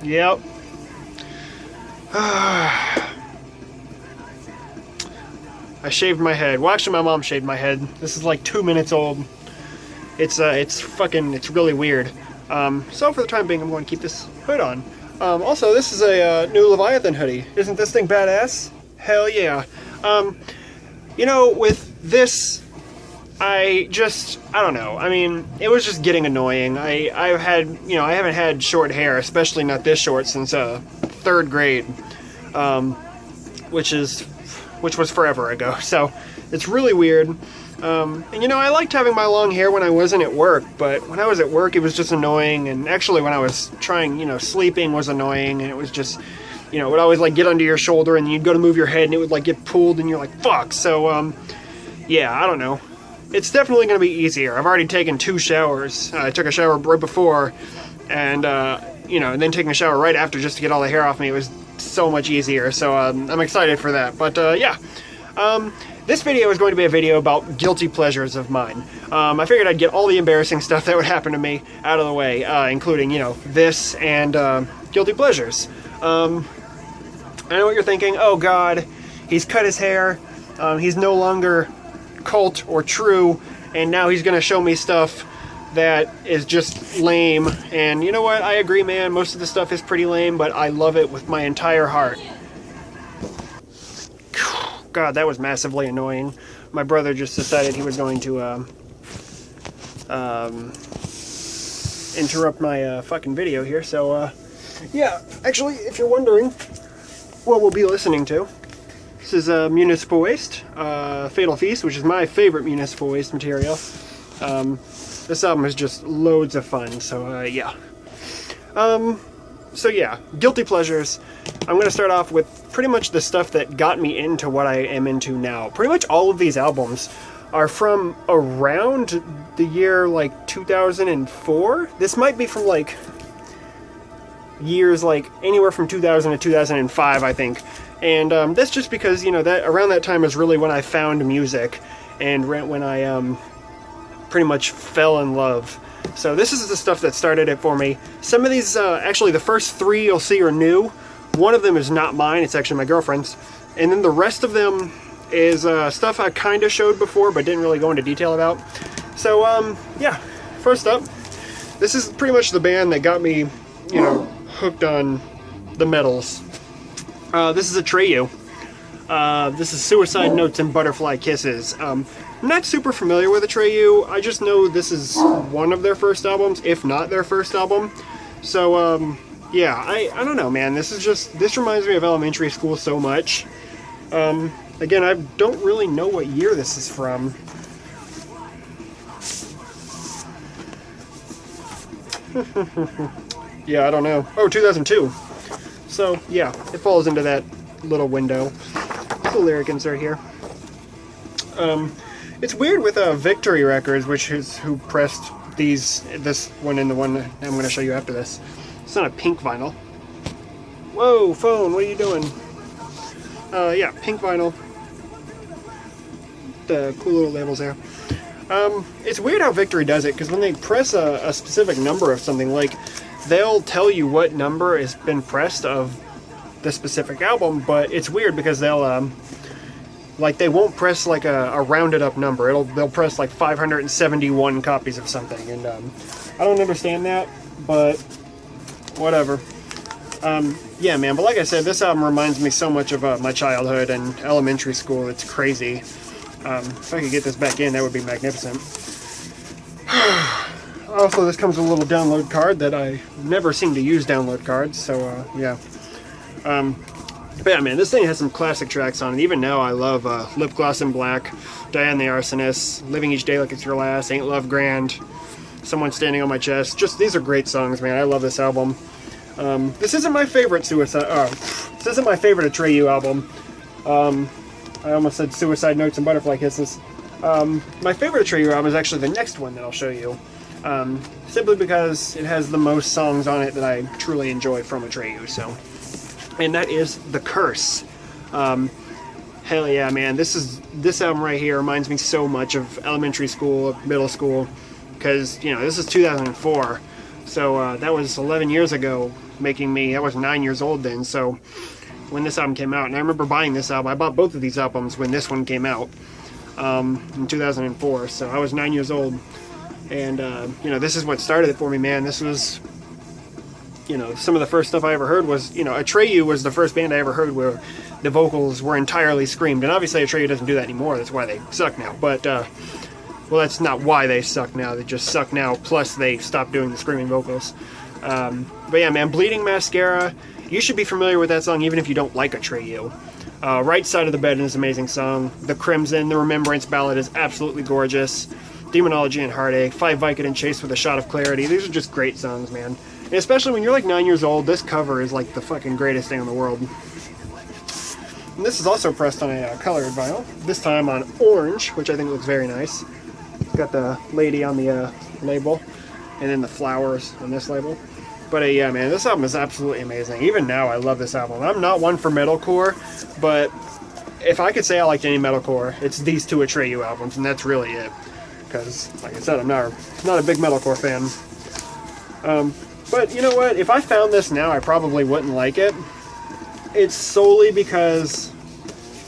Yep. I shaved my head. Well, actually, my mom shaved my head. This is like 2 minutes old. It's really weird. So for the time being, I'm going to keep this hood on. Also, this is a new Leviathan hoodie. Isn't this thing badass? Hell yeah. You know, with this, I don't know. I mean, it was just getting annoying. I haven't had short hair, especially not this short, since 3rd grade, which was forever ago. So it's really weird. And you know, I liked having my long hair when I wasn't at work, but when I was at work, it was just annoying. And actually, when I was trying, sleeping was annoying, and it was just, it would always like get under your shoulder, and you'd go to move your head, and it would like get pulled, and you're like, fuck. So, yeah, I don't know. It's definitely going to be easier. I've already taken 2 showers. I took a shower right before, and, and then taking a shower right after just to get all the hair off me. It was so much easier, so I'm excited for that. But, yeah. This video is going to be a video about guilty pleasures of mine. I figured I'd get all the embarrassing stuff that would happen to me out of the way, including, this and guilty pleasures. I know what you're thinking. Oh, God, he's cut his hair. He's no longer cult or true, and now he's going to show me stuff that is just lame. And you know what? I agree, man. Most of the stuff is pretty lame, but I love it with my entire heart. God, that was massively annoying. My brother just decided he was going to interrupt my fucking video here. So, yeah, actually, if you're wondering what we'll be listening to, this is Municipal Waste, Fatal Feast, which is my favorite Municipal Waste material. This album is just loads of fun, so yeah. So yeah, guilty pleasures. I'm going to start off with pretty much the stuff that got me into what I am into now. Pretty much all of these albums are from around the year like 2004. This might be from like years like anywhere from 2000 to 2005, I think. And that's just because, that around that time is really when I found music and when I pretty much fell in love. So this is the stuff that started it for me. Some of these, actually the first 3 you'll see are new. One of them is not mine, it's actually my girlfriend's. And then the rest of them is stuff I kind of showed before but didn't really go into detail about. So, yeah, first up, this is pretty much the band that got me, hooked on the metals. This is Atreyu. This is Suicide Notes and Butterfly Kisses. I'm not super familiar with Atreyu. I just know this is one of their first albums, if not their first album. So, yeah, I don't know, man. This reminds me of elementary school so much. Again, I don't really know what year this is from. Yeah, I don't know. Oh, 2002. So, yeah, it falls into that little window. The lyric insert here. It's weird with Victory Records, which is who pressed this one and the one I'm going to show you after this. It's not a pink vinyl. Whoa, phone, what are you doing? Yeah, pink vinyl. The cool little labels there. It's weird how Victory does it, because when they press a specific number of something, like, they'll tell you what number has been pressed of the specific album, but it's weird because they'll, like, they won't press, like, a rounded up number. They'll press, like, 571 copies of something, and, I don't understand that, but whatever. Yeah, man, but like I said, this album reminds me so much of my childhood and elementary school. It's crazy. If I could get this back in, that would be magnificent. Also, this comes with a little download card that I never seem to use download cards, so, yeah. But yeah, man, this thing has some classic tracks on it. Even now, I love Lip Gloss in Black, Diane the Arsonist, Living Each Day Like It's Your Last, Ain't Love Grand, Someone Standing on My Chest. Just, these are great songs, man. I love this album. This isn't my favorite this isn't my favorite Atreyu album. I almost said Suicide Notes and Butterfly Kisses. My favorite Atreyu album is actually the next one that I'll show you. Simply because it has the most songs on it that I truly enjoy from Atreyu, so. And that is The Curse. Hell yeah, man. This album right here reminds me so much of elementary school, middle school, because, this is 2004. So that was 11 years ago, making me, I was 9 years old then, so when this album came out, and I remember buying this album, I bought both of these albums when this one came out in 2004, so I was 9 years old, and you know, this is what started it for me, man. This was, you know, some of the first stuff I ever heard was, you know, Atreyu was the first band I ever heard where the vocals were entirely screamed, and obviously Atreyu doesn't do that anymore, that's why they suck now, but well, that's not why they suck now, they just suck now, plus they stopped doing the screaming vocals. But yeah, man, Bleeding Mascara, you should be familiar with that song even if you don't like Atreyu. Right Side of the Bed is an amazing song. The Crimson, the Remembrance Ballad is absolutely gorgeous. Demonology and Heartache, Five Vicodin Chase with a Shot of Clarity, these are just great songs, man. And especially when you're like 9 years old, this cover is like the fucking greatest thing in the world. And this is also pressed on a colored vinyl, this time on orange, which I think looks very nice. It's got the lady on the label, and then the flowers on this label. But yeah, man, this album is absolutely amazing. Even now, I love this album. I'm not one for metalcore, but if I could say I liked any metalcore, it's these two Atreyu albums, and that's really it. Because, like I said, I'm not a big metalcore fan. But you know what? If I found this now, I probably wouldn't like it. It's solely because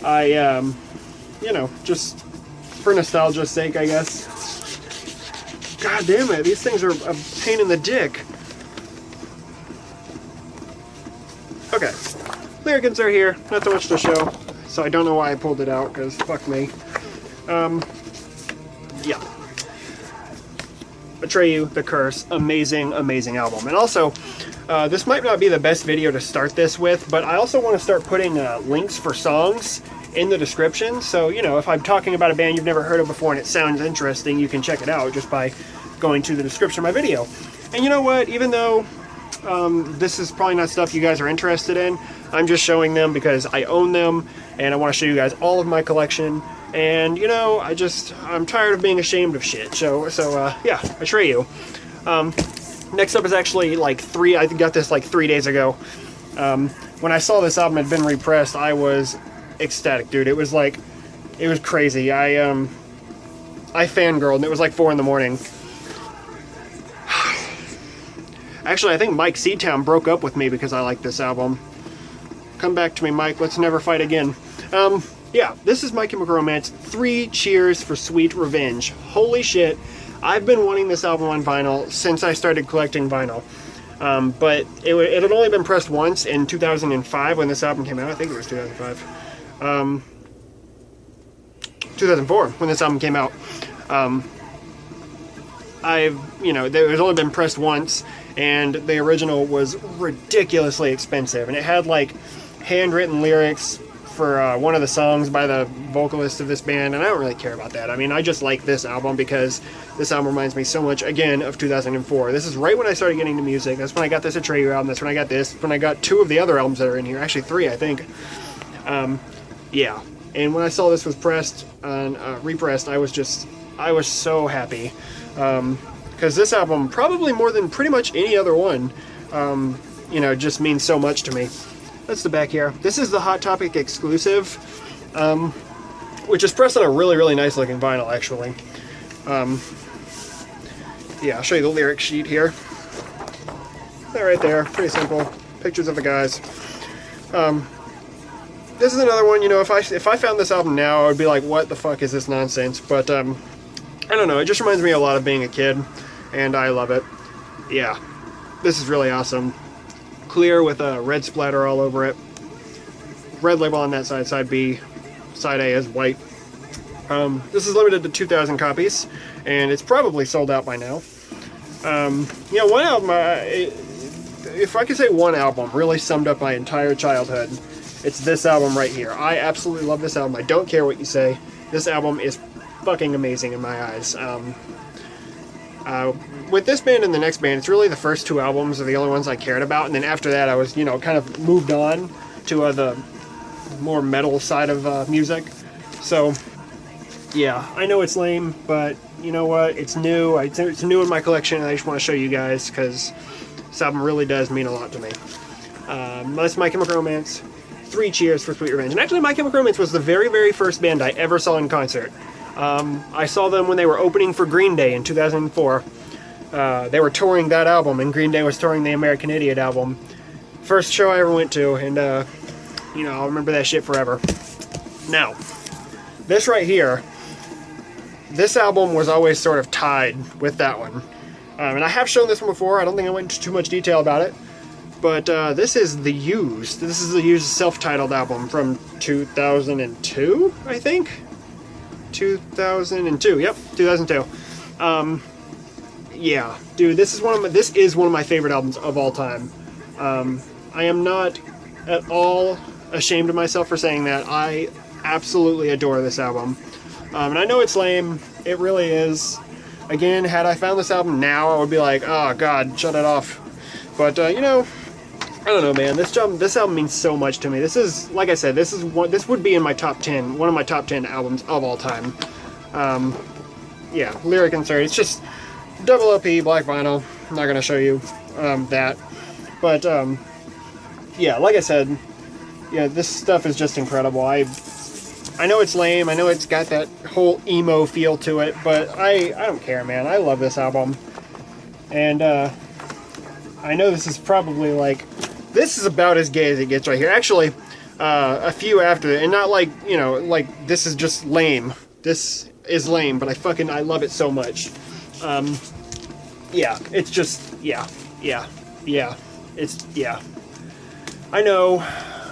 I, you know, just for nostalgia's sake, I guess. God damn it, these things are a pain in the dick. Okay, Lyricans are here, not so much to show, so I don't know why I pulled it out, because fuck me. Yeah. Atreyu, The Curse, amazing, amazing album. And also, this might not be the best video to start this with, but I also want to start putting links for songs in the description, so, you know, if I'm talking about a band you've never heard of before and it sounds interesting, you can check it out just by going to the description of my video. And you know what, even though this is probably not stuff you guys are interested in, I'm just showing them because I own them, and I want to show you guys all of my collection, and, you know, I'm tired of being ashamed of shit, so yeah, Atreyu. Next up is actually like I got this like 3 days ago. When I saw this album had been repressed, I was ecstatic, dude. It was like, it was crazy. I fangirled, and it was like 4 in the morning. Actually, I think Mike Seatown broke up with me because I like this album. Come back to me, Mike. Let's never fight again. Yeah, this is My Chemical Romance, 3 Cheers for Sweet Revenge. Holy shit. I've been wanting this album on vinyl since I started collecting vinyl. But it had only been pressed once in 2005 when this album came out. I think it was 2005. 2004 when this album came out. You know, it was only been pressed once, and the original was ridiculously expensive, and it had like handwritten lyrics for one of the songs by the vocalist of this band, and I don't really care about that. I mean, I just like this album because this album reminds me so much, again, of 2004. This is right when I started getting into music. That's when I got this Atreyu album. That's when I got this. When I got 2 of the other albums that are in here. Actually 3, I think. Yeah. And when I saw this was pressed on repressed, I was so happy. Because this album, probably more than pretty much any other one, you know, just means so much to me. That's the back here. This is the Hot Topic exclusive, which is pressed on a really, really nice looking vinyl, actually. Yeah, I'll show you the lyric sheet here. That right there, pretty simple. Pictures of the guys. This is another one, you know, if I found this album now, I would be like, what the fuck is this nonsense? But, I don't know, it just reminds me a lot of being a kid, and I love it. Yeah, this is really awesome. Clear with a red splatter all over it. Red label on that side, side B. Side A is white. This is limited to 2,000 copies, and it's probably sold out by now. You know, one album, if I could say one album really summed up my entire childhood, it's this album right here. I absolutely love this album. I don't care what you say. This album is fucking amazing in my eyes. With this band and the next band, it's really the first 2 albums are the only ones I cared about, and then after that I was, you know, kind of moved on to the more metal side of music. So, yeah, I know it's lame, but you know what? It's new. It's new in my collection, and I just want to show you guys because this album really does mean a lot to me. That's My Chemical Romance. 3 Cheers for Sweet Revenge. And actually, My Chemical Romance was the very, very first band I ever saw in concert. I saw them when they were opening for Green Day in 2004. They were touring that album, and Green Day was touring the American Idiot album. First show I ever went to, and you know, I'll remember that shit forever. Now, this right here, this album was always sort of tied with that one. And I have shown this one before. I don't think I went into too much detail about it. But this is The Used. This is The Used self-titled album from 2002, I think? 2002, yep, 2002. Yeah, dude, this is one of my favorite albums of all time. I am not at all ashamed of myself for saying that. I absolutely adore this album. And I know it's lame. It really is. Again, had I found this album now, I would be like, oh god, shut it off. But you know, I don't know, man. This album means so much to me. This is, like I said, this would be in my top 10, one of my top 10 albums of all time. Yeah, lyric insert. It's just double LP, black vinyl. I'm not gonna show you that, but yeah, like I said, yeah, this stuff is just incredible. I know it's lame. I know it's got that whole emo feel to it, but I don't care, man. I love this album, and I know this is probably like, this is about as gay as it gets right here. Actually, a few after it, and not like, you know, like this is just lame. This is lame, but I love it so much. Yeah, it's just, yeah. It's, yeah. I know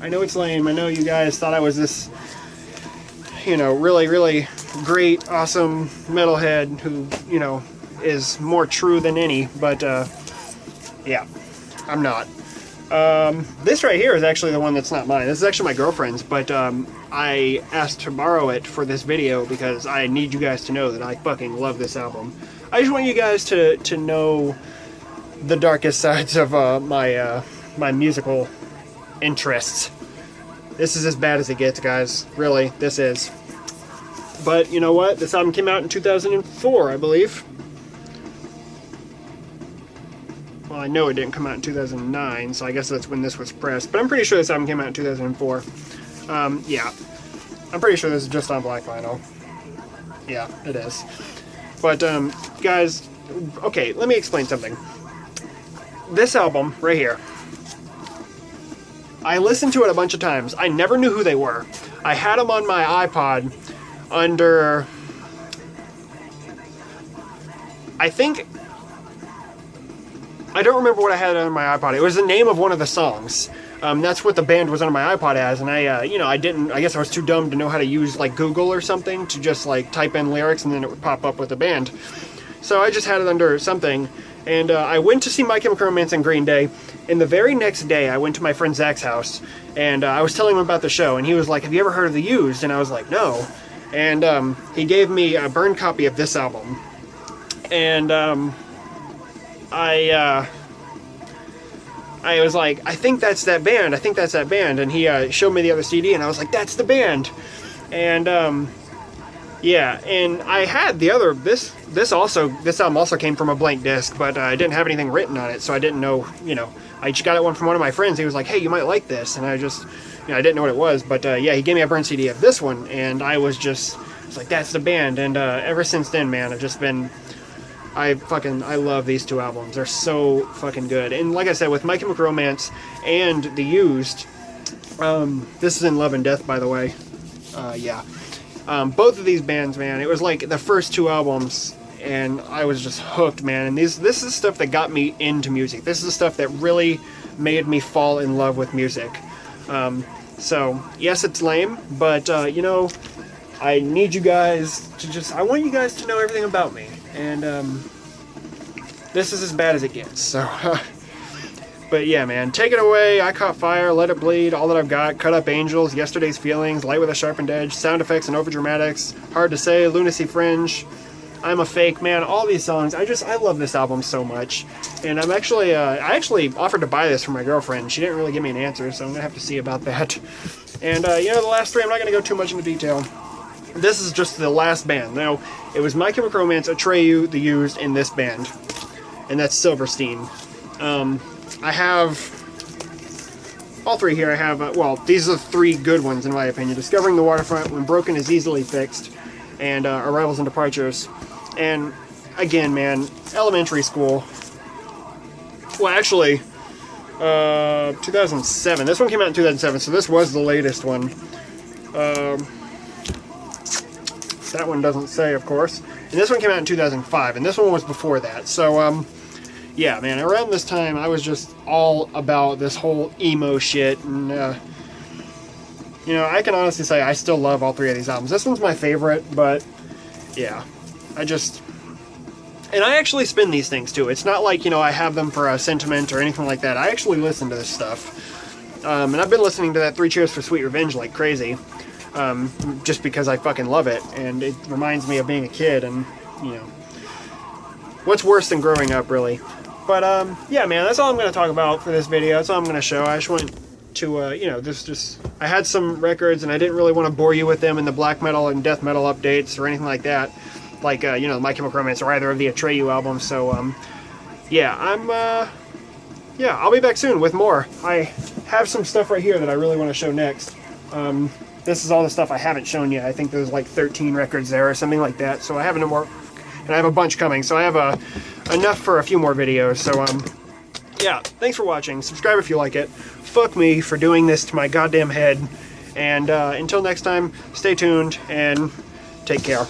it's lame. I know you guys thought I was this, you know, really, really great, awesome metalhead who, you know, is more true than any, but, yeah, I'm not. This right here is actually the one that's not mine. This is actually my girlfriend's, but, I asked to borrow it for this video because I need you guys to know that I fucking love this album. I just want you guys to know the darkest sides of, my musical interests. This is as bad as it gets, guys. Really, this is. But you know what? This album came out in 2004, I believe. Well, I know it didn't come out in 2009, so I guess that's when this was pressed. But I'm pretty sure this album came out in 2004. Yeah. I'm pretty sure this is just on black vinyl. Yeah, it is. But, guys, okay, let me explain something. This album, right here, I listened to it a bunch of times. I never knew who they were. I had them on my iPod under, I think, I don't remember what I had on my iPod. It was the name of one of the songs. That's what the band was on my iPod as, and I, you know, I guess I was too dumb to know how to use, like, Google or something to just, like, type in lyrics and then it would pop up with the band. So I just had it under something, and I went to see My Chemical Romance and Green Day, and the very next day I went to my friend Zach's house, and I was telling him about the show, and he was like, have you ever heard of The Used? And I was like, no. And he gave me a burned copy of this album, and I was like, I think that's that band, and he showed me the other CD, and I was like, that's the band. And yeah, and I had the other, this album also came from a blank disc, but I didn't have anything written on it, so I didn't know, you know, I just got it one from one of my friends. He was like, hey, you might like this, and I just, you know, I didn't know what it was, but yeah, he gave me a burned CD of this one, and I was like, that's the band, and ever since then, man, I've just been, I love these two albums. They're so fucking good. And like I said, with My Chemical Romance and The Used, this is In Love and Death, by the way. Yeah. Both of these bands, man, it was like the first two albums, and I was just hooked, man. And this is stuff that got me into music. This is the stuff that really made me fall in love with music. So, yes, it's lame, but, you know, I need you guys to I want you guys to know everything about me. And, this is as bad as it gets, so, but yeah, man, Take It Away, I Caught Fire, Let It Bleed, All That I've Got, Cut Up Angels, Yesterday's Feelings, Light with a Sharpened Edge, Sound Effects and Overdramatics, Hard to Say, Lunacy Fringe, I'm a Fake, man, all these songs, I love this album so much, and I'm actually, I actually offered to buy this for my girlfriend. She didn't really give me an answer, so I'm gonna have to see about that. And, you know, the last three, I'm not gonna go too much into detail. This is just the last band. Now, it was My Chemical Romance, Atreyu, The Used, and this band. And that's Silverstein. I have all three here. I have, well, these are the three good ones in my opinion. Discovering the Waterfront, When Broken is Easily Fixed, and Arrivals and Departures. And again, man, elementary school. Well, actually, 2007. This one came out in 2007, so this was the latest one. That one doesn't say, of course. And this one came out in 2005, and this one was before that. So, yeah, man, around this time, I was just all about this whole emo shit. And, you know, I can honestly say I still love all three of these albums. This one's my favorite, but, yeah, and I actually spin these things, too. It's not like, you know, I have them for a sentiment or anything like that. I actually listen to this stuff. And I've been listening to that 3 Cheers for Sweet Revenge like crazy. Just because I fucking love it, and it reminds me of being a kid, and, you know, what's worse than growing up, really. But, yeah, man, that's all I'm going to talk about for this video. That's all I'm going to show. I just want to, you know, I had some records, and I didn't really want to bore you with them in the black metal and death metal updates or anything like that, like, you know, My Chemical Romance or either of the Atreyu albums. So, yeah, yeah, I'll be back soon with more. I have some stuff right here that I really want to show next. This is all the stuff I haven't shown yet. I think there's like 13 records there or something like that. So I have no more, and I have a bunch coming. So I have enough for a few more videos. So, yeah, thanks for watching. Subscribe if you like it. Fuck me for doing this to my goddamn head. And until next time, stay tuned and take care.